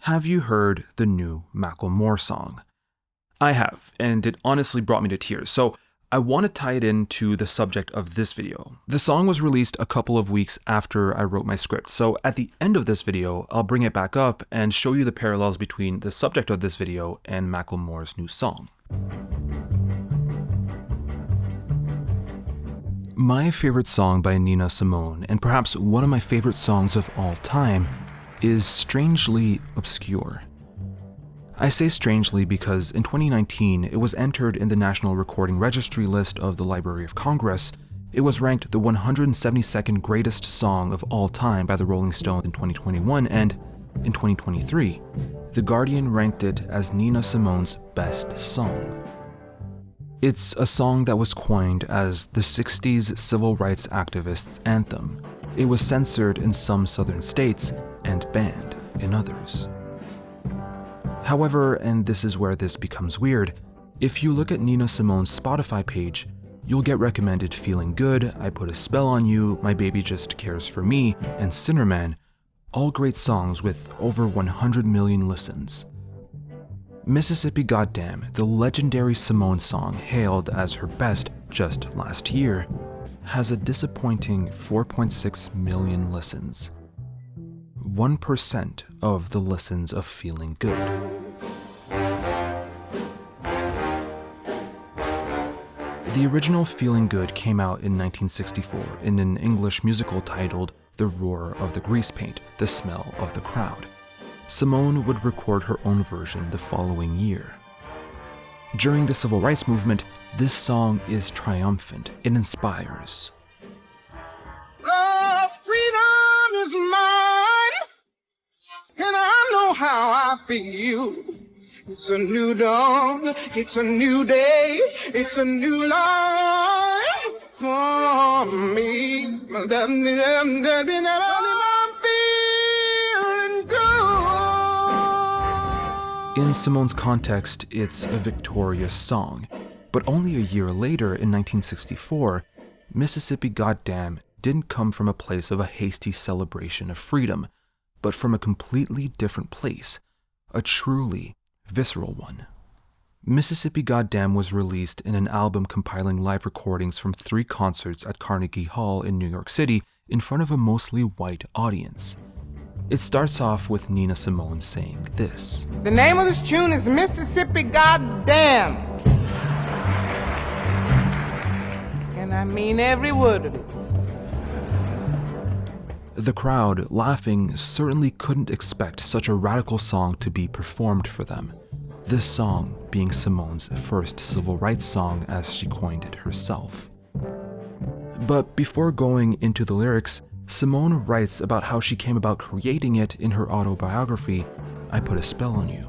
Have you heard the new Macklemore song? I have, and it honestly brought me to tears, so I want to tie it into the subject of this video. The song was released a couple of weeks after I wrote my script, so at the end of this video, I'll bring it back up and show you the parallels between the subject of this video and Macklemore's new song. My favorite song by Nina Simone, and perhaps one of my favorite songs of all time, is strangely obscure. I say strangely because in 2019, it was entered in the National Recording Registry list of the Library of Congress. It was ranked the 172nd greatest song of all time by the Rolling Stones in 2021, and in 2023, The Guardian ranked it as Nina Simone's best song. It's a song that was coined as the 60s civil rights activists' anthem. It was censored in some southern states and banned in others. However, and this is where this becomes weird, if you look at Nina Simone's Spotify page, you'll get recommended Feeling Good, I Put a Spell on You, My Baby Just Cares for Me, and Sinner Man, all great songs with over 100 million listens. Mississippi Goddamn, the legendary Simone song hailed as her best just last year, has a disappointing 4.6 million listens. 1% of the listens of Feeling Good. The original Feeling Good came out in 1964 in an English musical titled The Roar of the Grease Paint, The Smell of the Crowd. Simone would record her own version the following year. During the civil rights movement, this song is triumphant. It inspires. Freedom is mine, and I know how I feel. It's a new dawn, it's a new day, it's a new life for me. I'm feeling good. In Simone's context, it's a victorious song, but only a year later, in 1964, Mississippi Goddamn didn't come from a place of a hasty celebration of freedom, but from a completely different place, a truly visceral one. Mississippi Goddamn was released in an album compiling live recordings from 3 concerts at Carnegie Hall in New York City in front of a mostly white audience. It starts off with Nina Simone saying this. The name of this tune is Mississippi Goddamn. And I mean every word of it. The crowd, laughing, certainly couldn't expect such a radical song to be performed for them. This song being Simone's first civil rights song, as she coined it herself. But before going into the lyrics, Simone writes about how she came about creating it in her autobiography, I Put a Spell on You.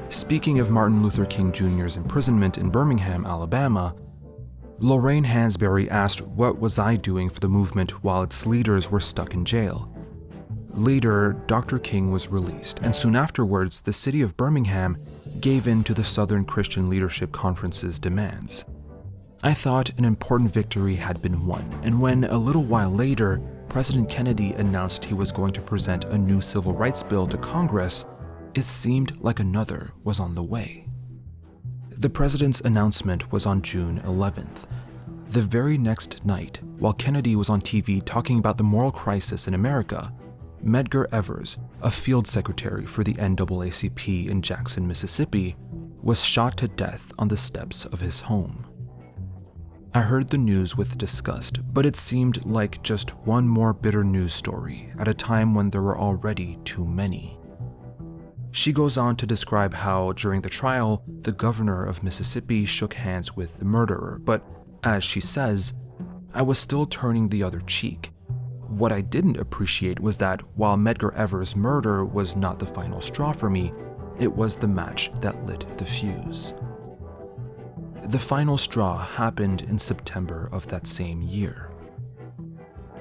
Speaking of Martin Luther King Jr.'s imprisonment in Birmingham, Alabama, Lorraine Hansberry asked what was I doing for the movement while its leaders were stuck in jail. Later, Dr. King was released, and soon afterwards, the city of Birmingham gave in to the Southern Christian Leadership Conference's demands. I thought an important victory had been won, and when a little while later, President Kennedy announced he was going to present a new civil rights bill to Congress, it seemed like another was on the way. The president's announcement was on June 11th. The very next night, while Kennedy was on TV talking about the moral crisis in America, Medgar Evers, a field secretary for the NAACP in Jackson, Mississippi, was shot to death on the steps of his home. I heard the news with disgust, but it seemed like just one more bitter news story at a time when there were already too many. She goes on to describe how, during the trial, the governor of Mississippi shook hands with the murderer, but, as she says, I was still turning the other cheek. What I didn't appreciate was that while Medgar Evers' murder was not the final straw for me, it was the match that lit the fuse. The final straw happened in September of that same year.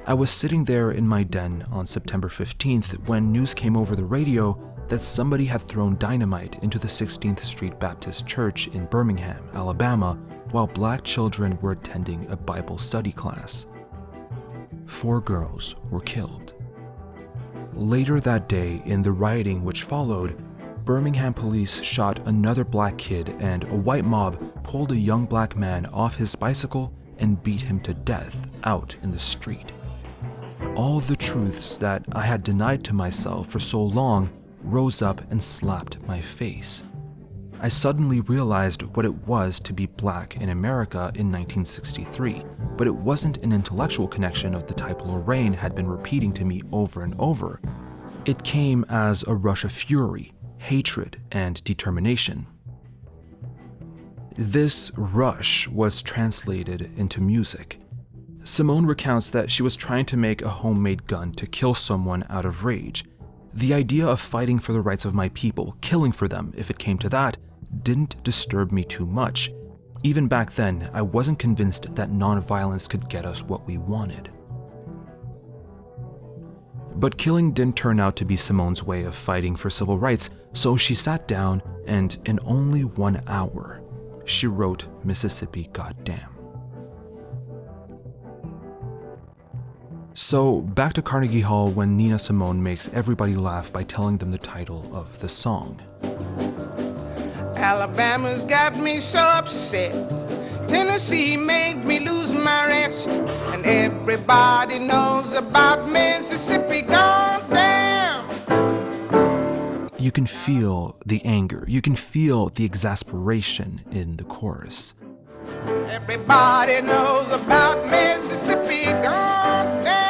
I was sitting there in my den on September 15th when news came over the radio that somebody had thrown dynamite into the 16th Street Baptist Church in Birmingham, Alabama, while black children were attending a Bible study class. 4 girls were killed. Later that day, in the rioting which followed, Birmingham police shot another black kid and a white mob pulled a young black man off his bicycle and beat him to death out in the street. All the truths that I had denied to myself for so long rose up and slapped my face. I suddenly realized what it was to be black in America in 1963, but it wasn't an intellectual connection of the type Lorraine had been repeating to me over and over. It came as a rush of fury, hatred, and determination. This rush was translated into music. Simone recounts that she was trying to make a homemade gun to kill someone out of rage. The idea of fighting for the rights of my people, killing for them if it came to that, didn't disturb me too much. Even back then, I wasn't convinced that nonviolence could get us what we wanted. But killing didn't turn out to be Simone's way of fighting for civil rights, so she sat down and in only 1 hour, she wrote Mississippi Goddamn. So back to Carnegie Hall when Nina Simone makes everybody laugh by telling them the title of the song. Alabama's got me so upset. Tennessee made me lose my rest. And everybody knows about Mississippi Goddamn. You can feel the anger, you can feel the exasperation in the chorus. Everybody knows about Mississippi Goddamn.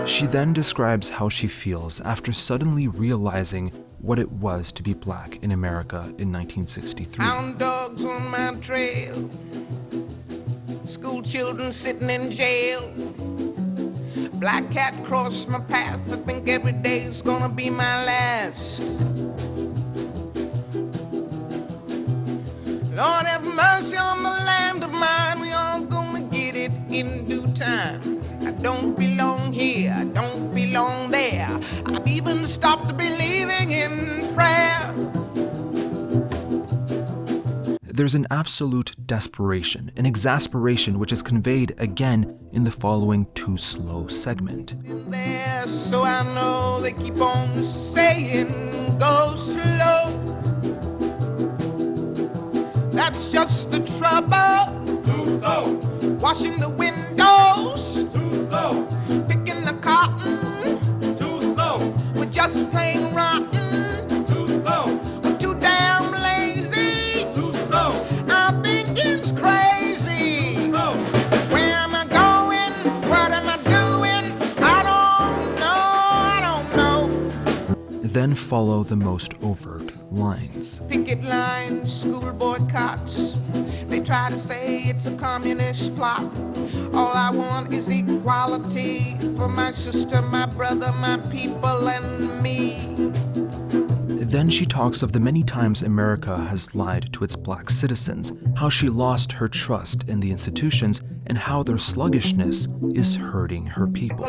She then describes how she feels after suddenly realizing what it was to be black in America in 1963. Hound dogs on my trail, school children sitting in jail. Black cat crossed my path, I think every day's gonna be my last. Lord have mercy on the land of mine, we all gonna get it in due time. I don't belong here, I don't belong there, I've even stopped believing in prayer. There's an absolute desperation, an exasperation which is conveyed again in the following Too Slow segment. In there, so I know they keep on saying, go slow. That's just the trouble. Too slow. Washing the windows, Too slow. picking the cotton, Too slow. we're just plain rotten. Too slow. We're too damn lazy. Too slow. Our thinking's crazy. Slow. Where am I going? What am I doing? I don't know. Then follow the most overt lines. Picket lines, school boycotts. They try to say it's a communist plot. All I want is equality for my sister, my brother, my people, and me. Then she talks of the many times America has lied to its black citizens, how she lost her trust in the institutions, and how their sluggishness is hurting her people.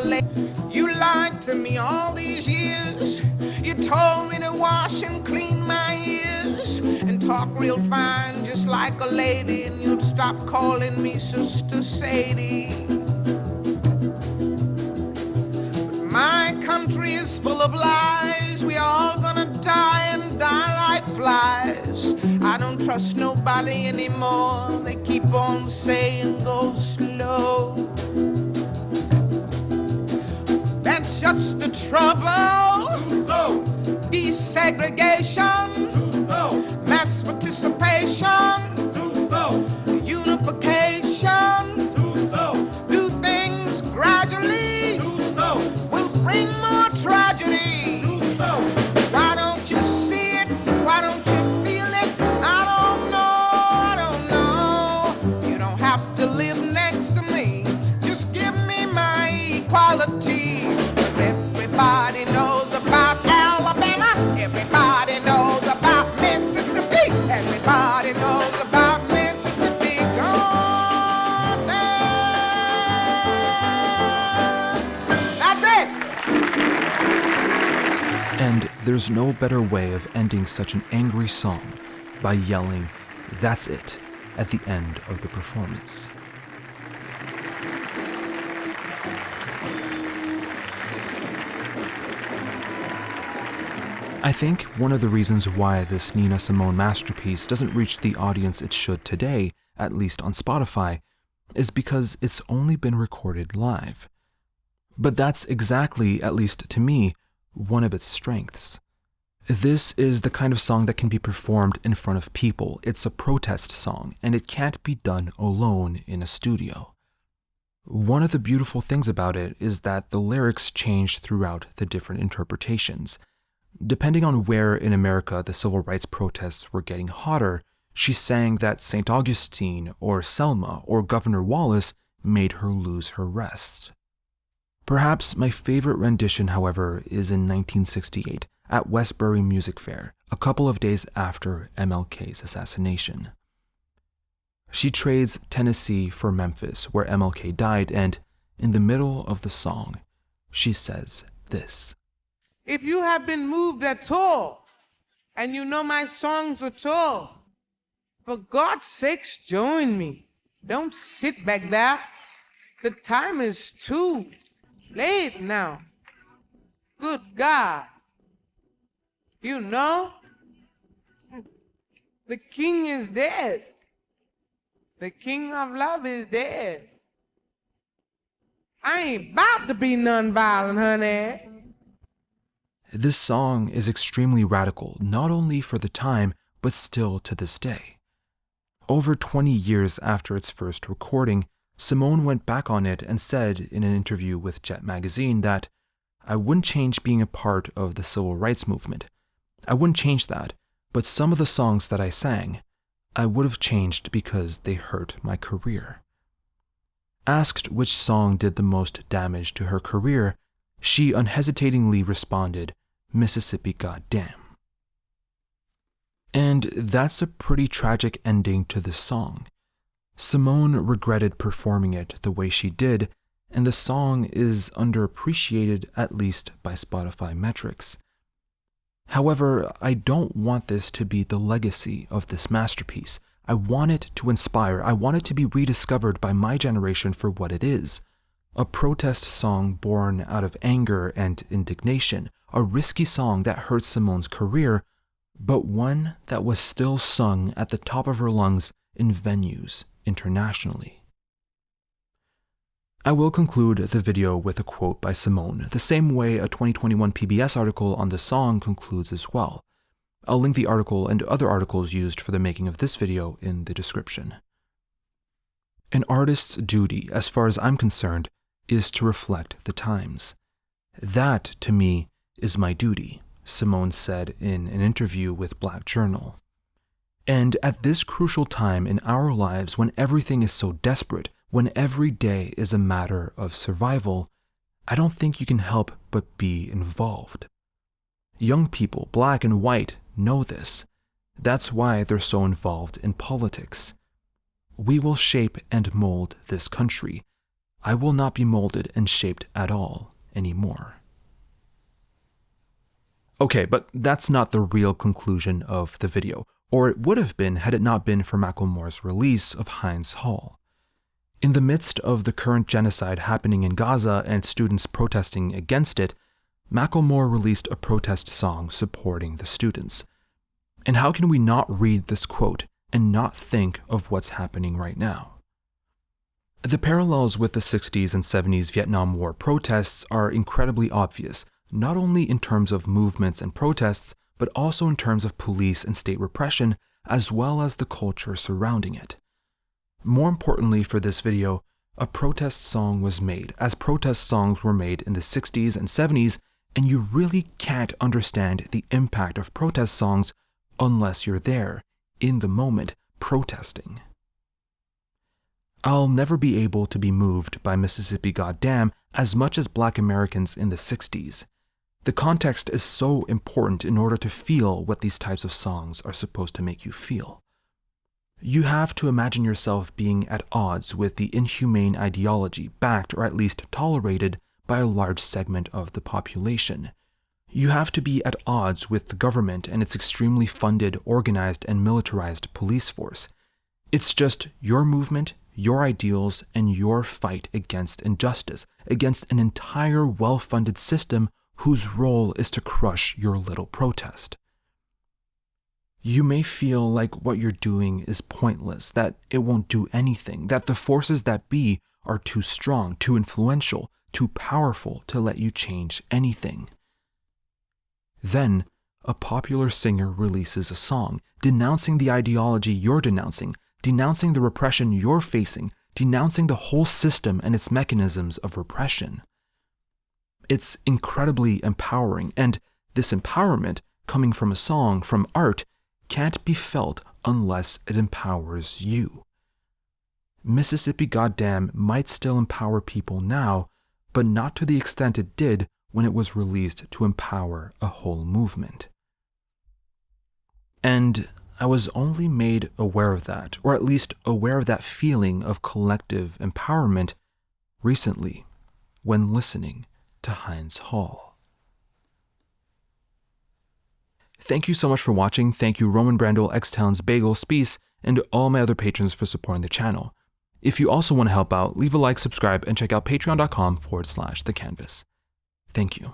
You lied to me all these years. You told me to wash and clean my ears and talk real fine just like a lady, and you'd stop calling me Sister Sadie. But my country is full of lies. We all gonna die and die like flies. I don't trust nobody anymore. They keep on saying go slow. That's just the trouble. Too slow. Desegregation, Too slow. mass participation, Too slow. unification. Too slow. Do things gradually Too slow. will bring more tragedy. Too slow. Why don't you see it? Why don't you feel it? I don't know. You don't have to live next to me. Just give me my equality. 'Cause everybody knows about Alabama. Everybody knows about Mississippi. Everybody knows about Mississippi. Goddamn. That's it. And there's no better way of ending such an angry song by yelling, "That's it," at the end of the performance. I think one of the reasons why this Nina Simone masterpiece doesn't reach the audience it should today, at least on Spotify, is because it's only been recorded live. But that's exactly, at least to me, one of its strengths. This is the kind of song that can be performed in front of people. It's a protest song, and it can't be done alone in a studio. One of the beautiful things about it is that the lyrics change throughout the different interpretations. Depending on where in America the civil rights protests were getting hotter, she sang that St. Augustine or Selma or Governor Wallace made her lose her rest. Perhaps my favorite rendition, however, is in 1968 at Westbury Music Fair, a couple of days after MLK's assassination. She trades Tennessee for Memphis, where MLK died, and in the middle of the song, she says this. If you have been moved at all, and you know my songs at all, for God's sakes, join me. Don't sit back there. The time is too late now. Good God. You know, the king is dead. The king of love is dead. I ain't about to be nonviolent, honey. This song is extremely radical, not only for the time, but still to this day. Over 20 years after its first recording, Simone went back on it and said in an interview with Jet magazine that, "I wouldn't change being a part of the civil rights movement. I wouldn't change that, but some of the songs that I sang, I would have changed because they hurt my career." Asked which song did the most damage to her career, she unhesitatingly responded, "Mississippi Goddamn." And that's a pretty tragic ending to this song. Simone regretted performing it the way she did, and the song is underappreciated, at least by Spotify metrics. However, I don't want this to be the legacy of this masterpiece. I want it to inspire. I want it to be rediscovered by my generation for what it is. A protest song born out of anger and indignation, a risky song that hurt Simone's career, but one that was still sung at the top of her lungs in venues internationally. I will conclude the video with a quote by Simone, the same way a 2021 PBS article on the song concludes as well. I'll link the article and other articles used for the making of this video in the description. An artist's duty, as far as I'm concerned, is to reflect the times. That, to me, is my duty, Simone said in an interview with Black Journal. And at this crucial time in our lives when everything is so desperate, when every day is a matter of survival, I don't think you can help but be involved. Young people, black and white, know this. That's why they're so involved in politics. We will shape and mold this country. I will not be molded and shaped at all anymore. Okay, but that's not the real conclusion of the video, or it would have been had it not been for Macklemore's release of Heinz Hall. In the midst of the current genocide happening in Gaza and students protesting against it, Macklemore released a protest song supporting the students. And how can we not read this quote and not think of what's happening right now? The parallels with the 60s and 70s Vietnam War protests are incredibly obvious, not only in terms of movements and protests, but also in terms of police and state repression, as well as the culture surrounding it. More importantly for this video, a protest song was made, as protest songs were made in the 60s and 70s, and you really can't understand the impact of protest songs unless you're there, in the moment, protesting. I'll never be able to be moved by Mississippi Goddamn as much as Black Americans in the 60s. The context is so important in order to feel what these types of songs are supposed to make you feel. You have to imagine yourself being at odds with the inhumane ideology backed or at least tolerated by a large segment of the population. You have to be at odds with the government and its extremely funded, organized, and militarized police force. It's just your movement, your ideals, and your fight against injustice, against an entire well-funded system whose role is to crush your little protest. You may feel like what you're doing is pointless, that it won't do anything, that the forces that be are too strong, too influential, too powerful to let you change anything. Then, a popular singer releases a song denouncing the ideology you're denouncing the repression you're facing, denouncing the whole system and its mechanisms of repression. It's incredibly empowering, and this empowerment, coming from a song, from art, can't be felt unless it empowers you. Mississippi Goddamn might still empower people now, but not to the extent it did when it was released to empower a whole movement. And I was only made aware of that, or at least aware of that feeling of collective empowerment recently when listening to Heinz Hall. Thank you so much for watching. Thank you Roman Brandel, X-Towns, Bagel, Speece, and all my other patrons for supporting the channel. If you also want to help out, leave a like, subscribe, and check out patreon.com/thecanvas. Thank you.